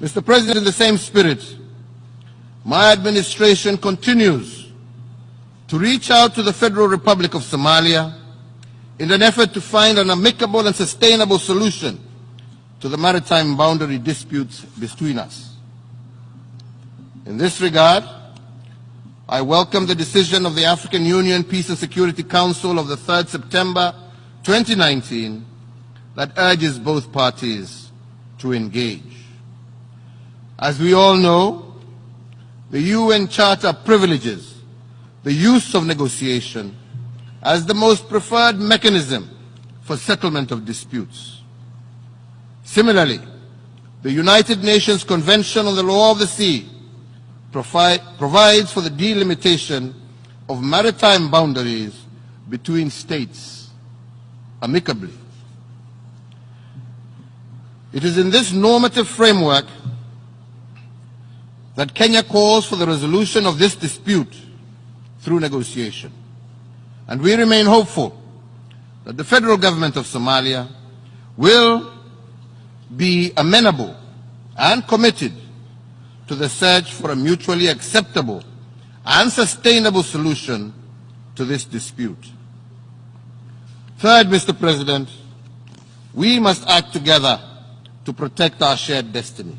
Mr. President, in the same spirit, my administration continues to reach out to the Federal Republic of Somalia in an effort to find an amicable and sustainable solution to the maritime boundary disputes between us. In this regard, I welcome the decision of the African Union Peace and Security Council of the 3rd September 2019 that urges both parties to engage. As we all know, the UN Charter privileges the use of negotiation as the most preferred mechanism for settlement of disputes. Similarly, the United Nations Convention on the Law of the Sea provides for the delimitation of maritime boundaries between states amicably. It is in this normative framework that Kenya calls for the resolution of this dispute through negotiation. And we remain hopeful that the federal government of Somalia will be amenable and committed to the search for a mutually acceptable and sustainable solution to this dispute. Third, Mr. President, we must act together to protect our shared destiny.